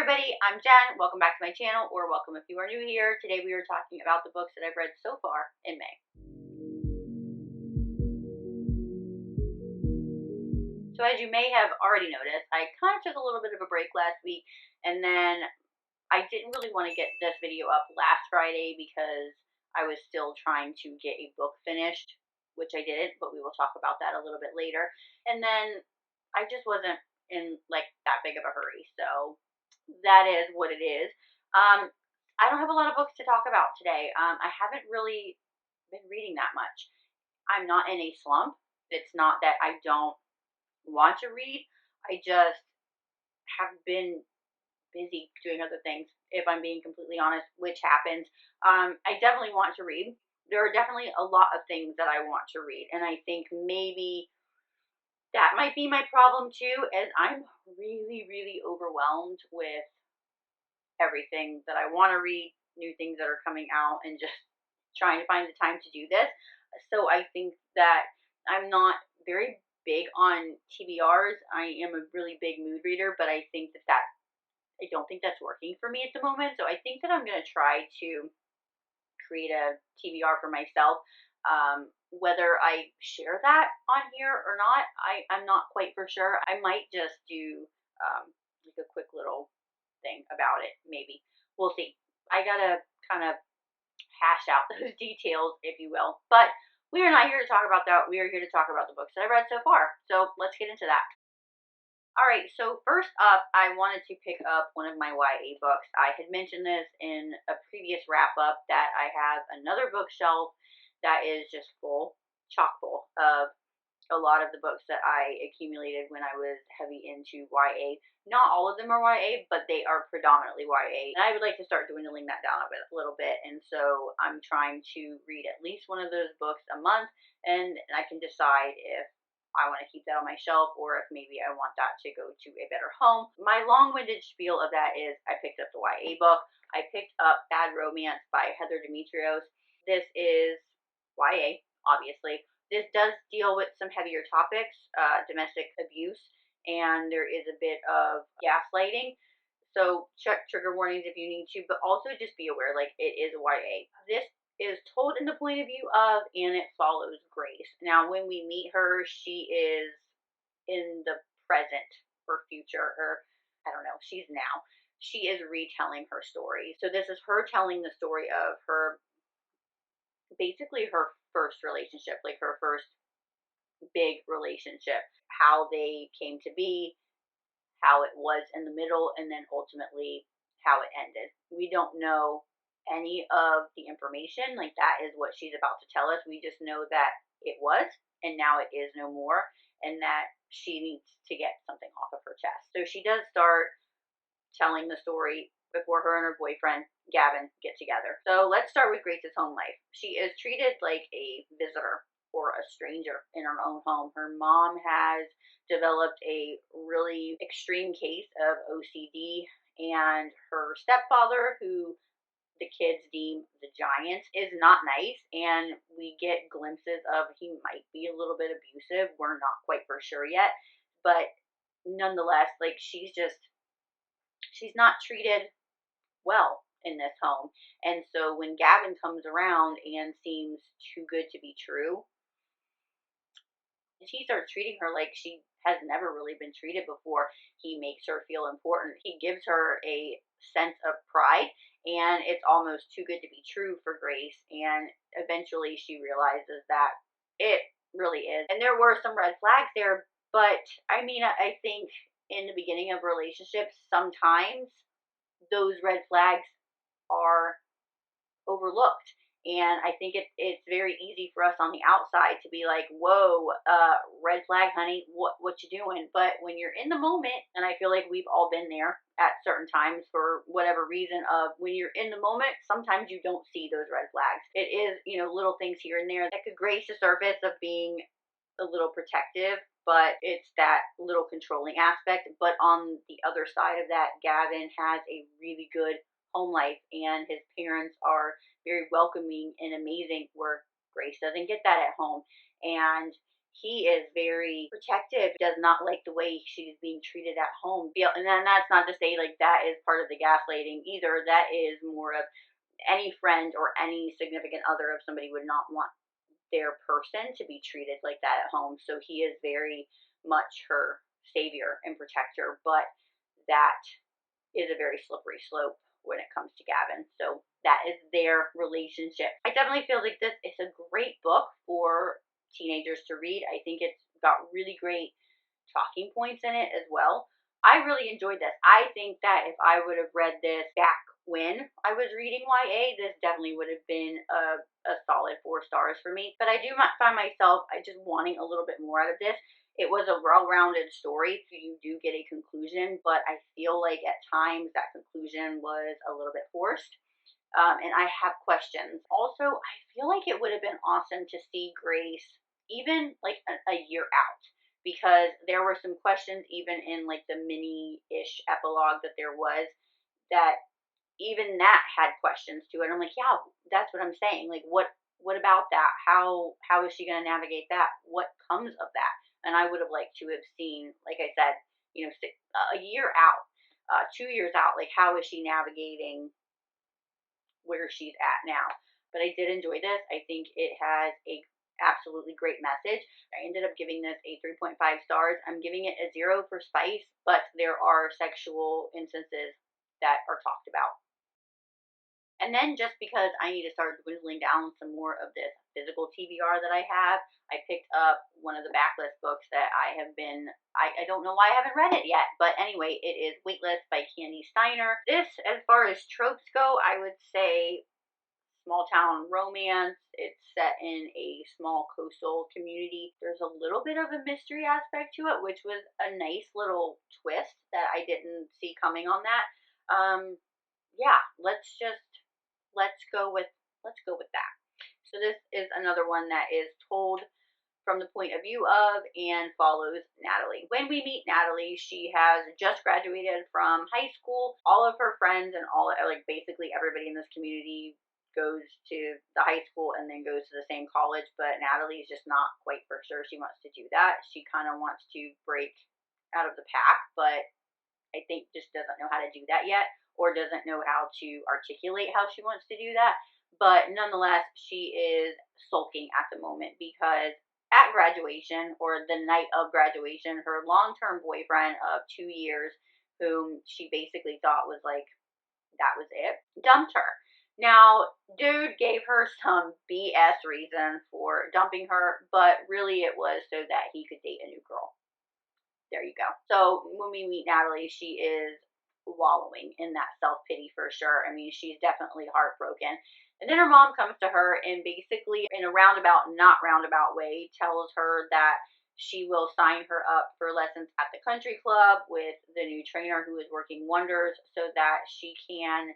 everybody, I'm Jen. Welcome back to my channel, or welcome if you are new here. Today we are talking about the books that I've read so far in May. So as you may have already noticed, I kind of took a little bit of a break last week, and then I didn't really want to get this video up last Friday because I was still trying to get a book finished, which I didn't, but we will talk about that a little bit later. And then I just wasn't in like that big of a hurry, so that is what it is. I don't have a lot of books to talk about today. I haven't really been reading that much. I'm not in a slump. It's not that I don't want to read. I just have been busy doing other things, if I'm being completely honest, which happens. I definitely want to read. There are definitely a lot of things that I want to read, and I think maybe that might be my problem too, as I'm really overwhelmed with everything that I want to read, new things that are coming out, and just trying to find the time to do this. So I think that I'm not very big on TBRs. I am a really big mood reader, but I think that I don't think that's working for me at the moment. So I think that I'm going to try to create a TBR for myself. Whether I share that on here or not, I'm not quite for sure. I might just do like a quick little thing about it, maybe. We'll see. I gotta kind of hash out those details, if you will. But we are not here to talk about that. We are here to talk about the books that I read so far. So let's get into that. Alright, so first up, I wanted to pick up one of my YA books. I had mentioned this in a previous wrap-up that I have another bookshelf that is just full, chock full, of a lot of the books that I accumulated when I was heavy into YA. Not all of them are YA, but they are predominantly YA. And I would like to start dwindling that down a little bit. And so I'm trying to read at least one of those books a month, and I can decide if I want to keep that on my shelf, or if maybe I want that to go to a better home. My long-winded spiel of that is I picked up the YA book. I picked up Bad Romance by Heather Demetrios. This is YA, obviously. This does deal with some heavier topics, domestic abuse, and there is a bit of gaslighting. So check trigger warnings if you need to, but also just be aware, like, it is YA. This is told in the point of view of, and it follows Grace. Now, when we meet her, she is in the present or future, or I don't know, she's now. She is retelling her story. So this is her telling the story of her, basically her first relationship, like her first big relationship, how they came to be, how it was in the middle, and then ultimately how it ended. We don't know any of the information, like that is what she's about to tell us. We just know that it was, and now it is no more, and that she needs to get something off of her chest. So she does start telling the story before her and her boyfriend, Gavin, get together. So let's start with Grace's home life. She is treated like a visitor or a stranger in her own home. Her mom has developed a really extreme case of OCD, and her stepfather, who the kids deem the giant, is not nice, and we get glimpses of he might be a little bit abusive. We're not quite for sure yet, but nonetheless, like, she's not treated well in this home. And so when Gavin comes around and seems too good to be true, he starts treating her like she has never really been treated before. He makes her feel important. He gives her a sense of pride, and it's almost too good to be true for Grace. And eventually she realizes that it really is. And there were some red flags there, but I mean, I think in the beginning of relationships, sometimes those red flags are overlooked. And I think it's very easy for us on the outside to be like, whoa, red flag, honey, what you doing? But when you're in the moment, and I feel like we've all been there at certain times for whatever reason, of when you're in the moment, sometimes you don't see those red flags. It is, you know, little things here and there that could grace the surface of being a little protective, but it's that little controlling aspect. But on the other side of that, Gavin has a really good home life, and his parents are very welcoming and amazing, where Grace doesn't get that at home. And he is very protective, does not like the way she's being treated at home. And then that's not to say like that is part of the gaslighting either. That is more of any friend or any significant other of somebody would not want their person to be treated like that at home. So he is very much her savior and protector, but that is a very slippery slope when it comes to Gavin. So that is their relationship. I definitely feel like this is a great book for teenagers to read. I think it's got really great talking points in it as well. I really enjoyed this. I think that if I would have read this back when I was reading YA, this definitely would have been a solid 4 stars for me. But I do find myself just wanting a little bit more out of this. It was a well-rounded story. You do get a conclusion, but I feel like at times that conclusion was a little bit forced. And I have questions. Also, I feel like it would have been awesome to see Grace even like a year out, because there were some questions even in like the mini-ish epilogue that there was, that even that had questions to it. I'm like, yeah, that's what I'm saying. Like, what about that? How is she going to navigate that? What comes of that? And I would have liked to have seen, like I said, you know, a year out, 2 years out, like how is she navigating where she's at now. But I did enjoy this. I think it has a absolutely great message. I ended up giving this a 3.5 stars. I'm giving it a 0 for spice, but there are sexual instances that are talked about. And then just because I need to start dwindling down some more of this physical TBR that I have, I picked up one of the backlist books that I have been, I don't know why I haven't read it yet, but anyway, it is Weightless by Kandi Steiner. This, as far as tropes go, I would say small town romance. It's set in a small coastal community. There's a little bit of a mystery aspect to it, which was a nice little twist that I didn't see coming on that. Yeah, let's go with that. So this is another one that is told from the point of view of and follows Natalie. When we meet Natalie, she has just graduated from high school. All of her friends and basically everybody in this community goes to the high school and then goes to the same college, but Natalie's just not quite for sure she wants to do that. She kind of wants to break out of the pack, but I think just doesn't know how to do that yet, or doesn't know how to articulate how she wants to do that. But nonetheless, she is sulking at the moment because at graduation, or the night of graduation, her long-term boyfriend of 2 years, whom she basically thought was like, that was it, dumped her. Now, dude gave her some BS reason for dumping her, but really it was so that he could date a new girl. There you go. So when we meet Natalie, she is wallowing in that self-pity for sure. I mean, she's definitely heartbroken. And then her mom comes to her and basically, in a roundabout, not roundabout way, tells her that she will sign her up for lessons at the country club with the new trainer who is working wonders so that she can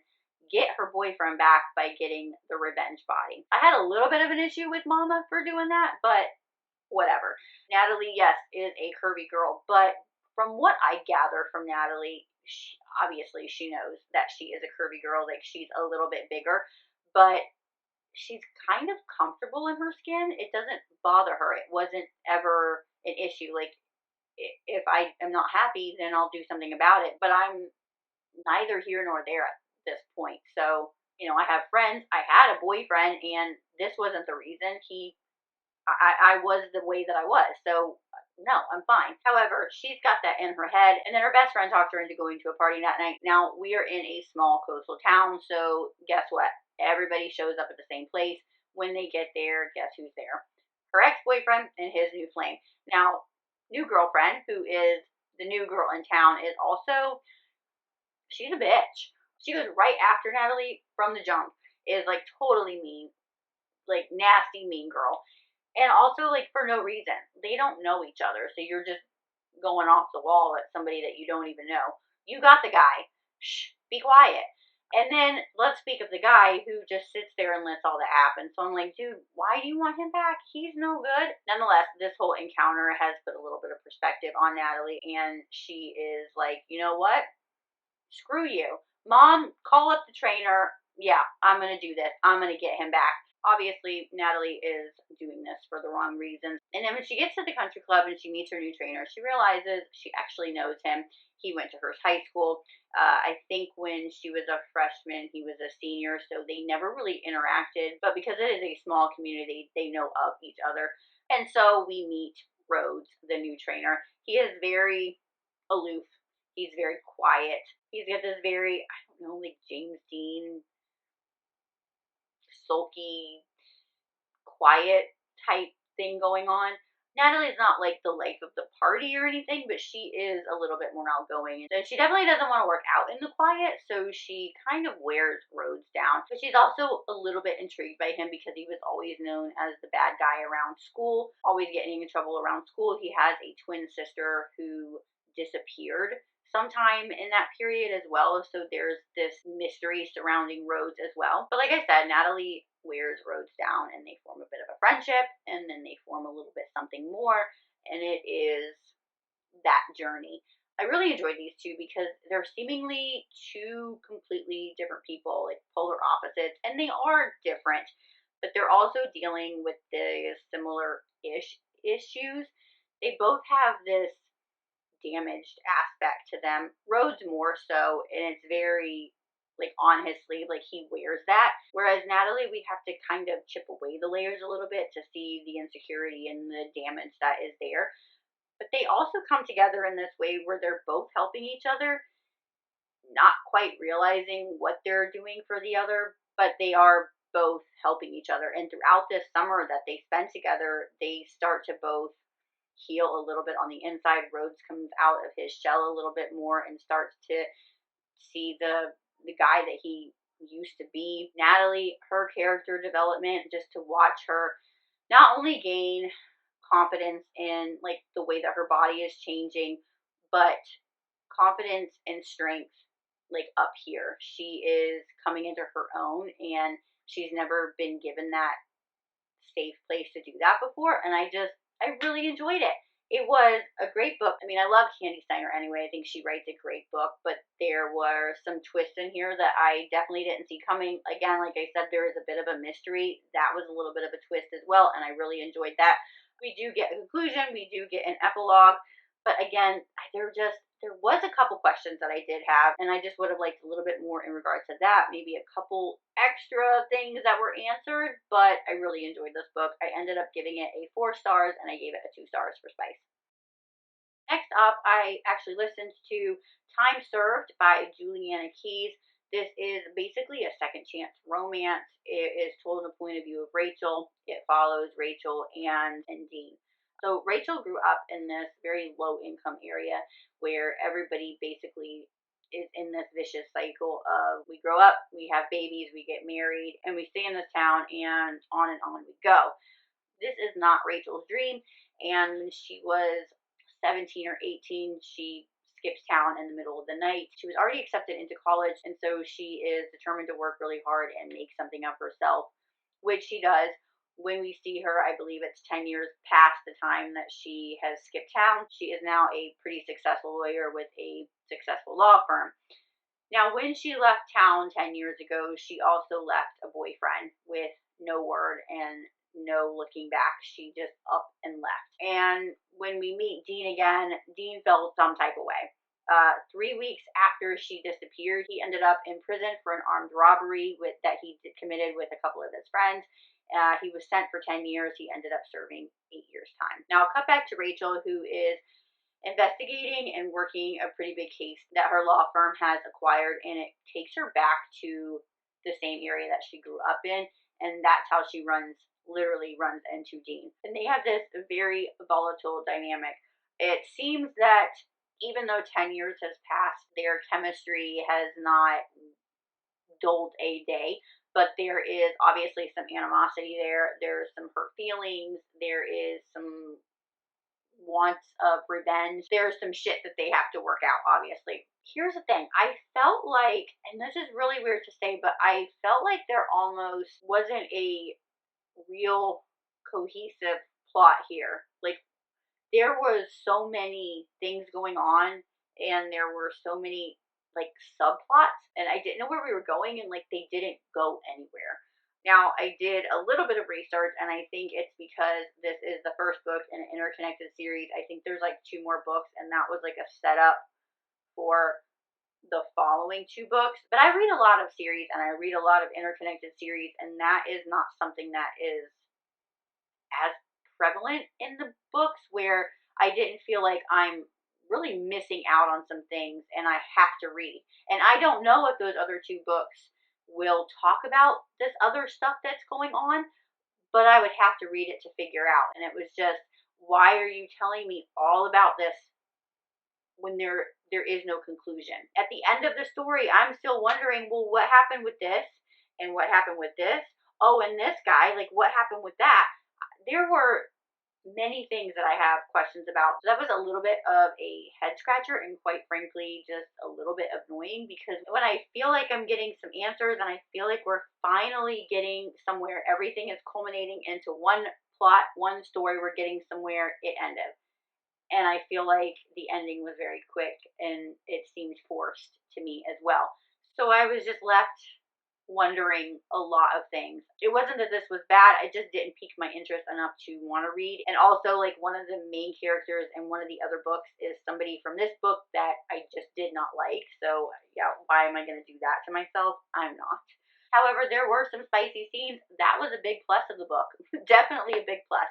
get her boyfriend back by getting the revenge body. I had a little bit of an issue with Mama for doing that, but whatever. Natalie, yes, is a curvy girl, but from what I gather from Natalie, obviously she knows that she is a curvy girl, like she's a little bit bigger, but she's kind of comfortable in her skin. It doesn't bother her. It wasn't ever an issue. Like, if I am not happy, then I'll do something about it, but I'm neither here nor there at this point. So, you know, I have friends, I had a boyfriend, and this wasn't the reason. I was the way that I was, so no, I'm fine. However, she's got that in her head, and then her best friend talked her into going to a party that night. Now, we are in a small coastal town, so guess what? Everybody shows up at the same place. When they get there, guess who's there? Her ex-boyfriend and his new flame. Now, new girlfriend, who is the new girl in town, is also, she's a bitch. She goes right after Natalie from the jump, is like totally mean, like nasty mean girl. And also, like, for no reason. They don't know each other, so you're just going off the wall at somebody that you don't even know. You got the guy. Shh, be quiet. And then let's speak of the guy who just sits there and lets all that happen. So I'm like, dude, why do you want him back? He's no good. Nonetheless, this whole encounter has put a little bit of perspective on Natalie, and she is like, you know what? Screw you. Mom, call up the trainer. Yeah, I'm going to do this. I'm going to get him back. obviously Natalie is doing this for the wrong reasons. And then when she gets to the country club and she meets her new trainer, she realizes she actually knows him. He went to her high school. I think when she was a freshman, he was a senior, so they never really interacted. But because it is a small community, they know of each other. And so we meet Rhodes, the new trainer. He is very aloof. He's very quiet. He's got this very, I don't know, like James Dean, sulky, quiet type thing going on. Natalie's not like the life of the party or anything, but she is a little bit more outgoing. And she definitely doesn't want to work out in the quiet, so she kind of wears Rhodes down. But she's also a little bit intrigued by him because he was always known as the bad guy around school, always getting in trouble around school. He has a twin sister who disappeared sometime in that period as well, so there's this mystery surrounding Rhodes as well. But like I said, Natalie wears Rhodes down and they form a bit of a friendship, and then they form a little bit something more, and it is that journey. I really enjoyed these two because they're seemingly two completely different people, like polar opposites, and they are different, but they're also dealing with the similar-ish issues. They both have this damaged aspect to them. Rhodes more so, and it's very like on his sleeve, like he wears that. Whereas Natalie, we have to kind of chip away the layers a little bit to see the insecurity and the damage that is there. But they also come together in this way where they're both helping each other, not quite realizing what they're doing for the other, but they are both helping each other. And throughout this summer that they spend together, they start to both heal a little bit on the inside. Rhodes comes out of his shell a little bit more and starts to see the guy that he used to be. Natalie, her character development, just to watch her not only gain confidence in like the way that her body is changing, but confidence and strength like up here. She is coming into her own, and she's never been given that safe place to do that before, and I really enjoyed it. It was a great book. I mean, I love Kandi Steiner anyway. I think she writes a great book, but there were some twists in here that I definitely didn't see coming. Again, like I said, there is a bit of a mystery. That was a little bit of a twist as well, and I really enjoyed that. We do get a conclusion. We do get an epilogue. But again, there was a couple questions that I did have, and I just would have liked a little bit more in regards to that. Maybe a couple extra things that were answered, but I really enjoyed this book. I ended up giving it a 4 stars, and I gave it a 2 stars for spice. Next up, I actually listened to Time Served by Julianna. This is basically a second chance romance. It is told in the point of view of Rachel. It follows Rachel and Dean. So Rachel grew up in this very low income area where everybody basically is in this vicious cycle of we grow up, we have babies, we get married, and we stay in this town, and on we go. This is not Rachel's dream, and when she was 17 or 18, she skips town in the middle of the night. She was already accepted into college, and so she is determined to work really hard and make something of herself, which she does. When we see her, I believe it's 10 years past the time that she has skipped town. She is now a pretty successful lawyer with a successful law firm. Now, when she left town 10 years ago, she also left a boyfriend with no word and no looking back. She just up and left. And when we meet Dean again, Dean felt some type of way. 3 weeks after she disappeared, he ended up in prison for an armed robbery that he committed with a couple of his friends. He was sent for 10 years. He ended up serving 8 years' time. Now, cut back to Rachel, who is investigating and working a pretty big case that her law firm has acquired, and it takes her back to the same area that she grew up in, and that's how she literally runs into Dean. And they have this very volatile dynamic. It seems that even though 10 years has passed, their chemistry has not dulled a day, but there is obviously some animosity there. There's some hurt feelings. There is some wants of revenge. There's some shit that they have to work out, obviously. Here's the thing. I felt like, and this is really weird to say, but I felt like there almost wasn't a real cohesive plot here. Like, there was so many things going on, and there were so many like subplots, and I didn't know where we were going, and like they didn't go anywhere. Now, I did a little bit of research, and I think it's because this is the first book in an interconnected series. I think there's like 2 more books, and that was like a setup for the following 2 books. But I read a lot of series, and I read a lot of interconnected series, and that is not something that is as prevalent in the books, where I didn't feel like I'm really missing out on some things and I have to read. And I don't know if those other 2 books will talk about this other stuff that's going on, but I would have to read it to figure out. And it was just, why are you telling me all about this when there is no conclusion? At the end of the story, I'm still wondering, well, what happened with this? And what happened with this? Oh, and this guy, like, what happened with that? There were many things that I have questions about. So that was a little bit of a head scratcher, and quite frankly, just a little bit annoying, because when I feel like I'm getting some answers and I feel like we're finally getting somewhere, everything is culminating into one plot, one story, we're getting somewhere, it ended. And I feel like the ending was very quick and it seemed forced to me as well. So I was just left wondering a lot of things. It wasn't that this was bad, it just didn't pique my interest enough to want to read. And also, like, one of the main characters in one of the other books is somebody from this book that I just did not like. So yeah, why am I going to do that to myself? I'm not. However, there were some spicy scenes. That was a big plus of the book. Definitely a big plus.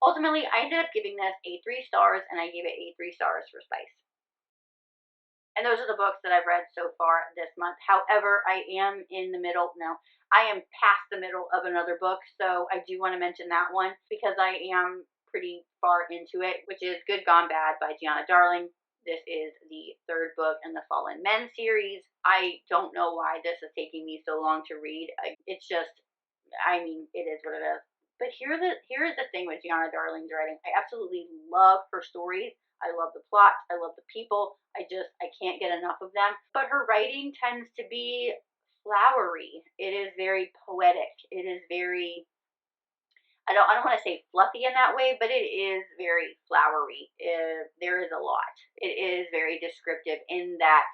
Ultimately, I ended up giving this a 3 stars, and I gave it a 3 stars for spice. And those are the books that I've read so far this month. However, I am in the middle. No, I am past the middle of another book, so I do want to mention that one because I am pretty far into it, which is Good Gone Bad by Giana Darling. This is the 3rd book in the Fallen Men series. I don't know why this is taking me so long to read. It's just, I mean, it is what it is. But here is the thing with Giana Darling's writing. I absolutely love her stories. I love the plot. I love the people. I can't get enough of them. But her writing tends to be flowery. It is very poetic. It is very, I don't want to say fluffy in that way, but it is very flowery. There is a lot. It is very descriptive in that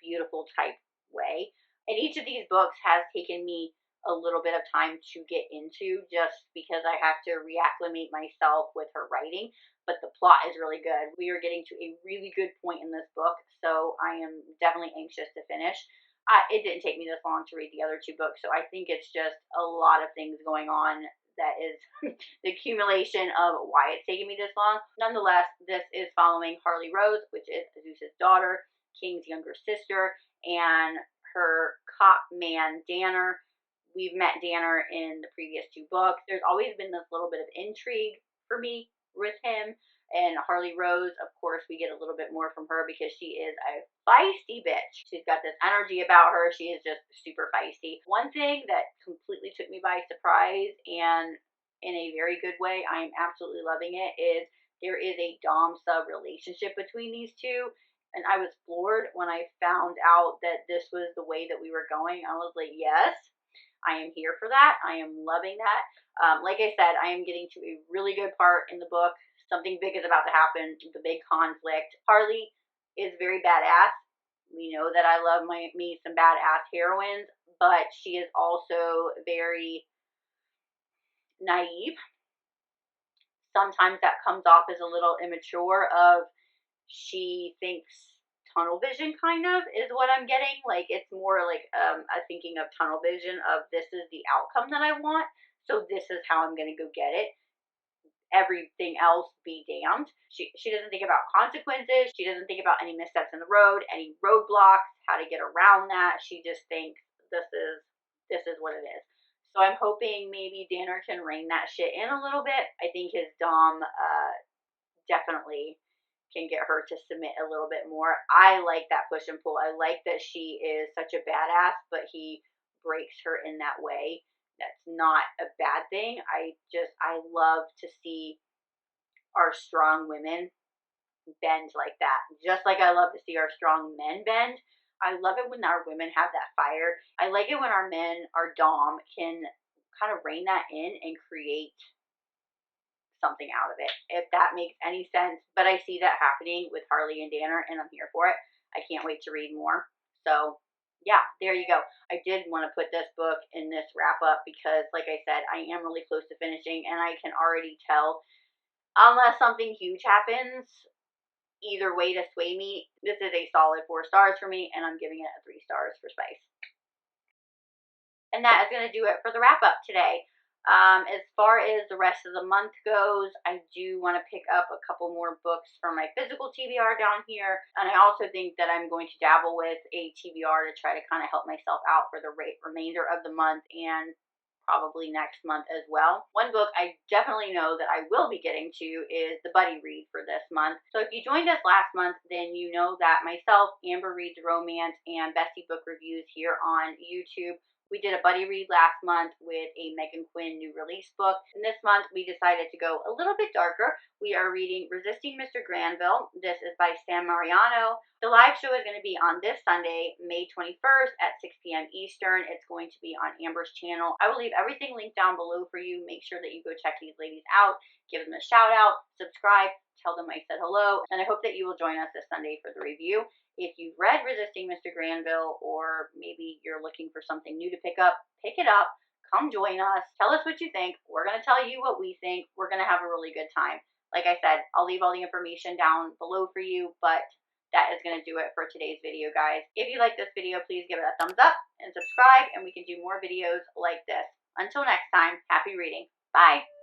beautiful type way. And each of these books has taken me a little bit of time to get into, just because I have to reacclimate myself with her writing. But the plot is really good. We are getting to a really good point in this book, so I am definitely anxious to finish. It didn't take me this long to read the other 2 books, so I think it's just a lot of things going on that is the accumulation of why it's taking me this long. Nonetheless, this is following Harley Rose, which is Zeus's daughter, King's younger sister, and her cop man, Danner. We've met Danner in the previous 2 books. There's always been this little bit of intrigue for me with him. And Harley Rose, of course, we get a little bit more from her because she is a feisty bitch. She's got this energy about her. She is just super feisty. One thing that completely took me by surprise, and in a very good way, I am absolutely loving it, is there is a dom-sub relationship between these 2. And I was floored when I found out that this was the way that we were going. I was like, yes, I am here for that. I am loving that. Like I said, I am getting to a really good part in the book. Something big is about to happen, the big conflict. Harley is very badass. We know that I love me some badass heroines, but she is also very naive. Sometimes that comes off as a little immature, of she thinks tunnel vision, kind of, is what I'm getting. Like, it's more like a thinking of tunnel vision of, this is the outcome that I want, so this is how I'm going to go get it. Everything else be damned. She doesn't think about consequences. She doesn't think about any missteps in the road, any roadblocks, how to get around that. She just thinks this is what it is. So I'm hoping maybe Danner can rein that shit in a little bit. I think his dom definitely can get her to submit a little bit more. I like that push and pull. I like that she is such a badass, but he breaks her in that way. That's not a bad thing. I love to see our strong women bend like that. Just like I love to see our strong men bend. I love it when our women have that fire. I like it when our men, our dom, can kind of rein that in and create something out of it, if that makes any sense. But I see that happening with Harley and Danner, and I'm here for it. I can't wait to read more. So yeah, there you go. I did want to put this book in this wrap up because, like I said, I am really close to finishing, and I can already tell, unless something huge happens, either way to sway me, this is a solid 4 stars for me, and I'm giving it a 3 stars for Spice. And that is going to do it for the wrap up today. As far as the rest of the month goes, I do want to pick up a couple more books for my physical TBR down here. And I also think that I'm going to dabble with a TBR to try to kind of help myself out for the remainder of the month and probably next month as well. One book I definitely know that I will be getting to is the Bbuddy Ṛead for this month. So if you joined us last month, then you know that myself, Amber Reads Romance, and Bestie Book Reviews here on YouTube, we did a Bbuddy Ṛead last month with a Megan Quinn new release book. And this month we decided to go a little bit darker. We are reading Resisting Mr. Granville. This is by Mariano. The live show is going to be on this Sunday, May 21st at 6 p.m. Eastern. It's going to be on Amber's channel. I will leave everything linked down below for you. Make sure that you go check these ladies out, give them a shout out, subscribe, tell them I said hello, and I hope that you will join us this Sunday for the review. If you've read Resisting Mr. Granville, or maybe you're looking for something new to pick it up, come join us, tell us what you think. We're going to tell you what we think. We're going to have a really good time. Like I said, I'll leave all the information down below for you, but that is going to do it for today's video, guys. If you like this video, please give it a thumbs up and subscribe, and we can do more videos like this. Until next time, happy reading. Bye!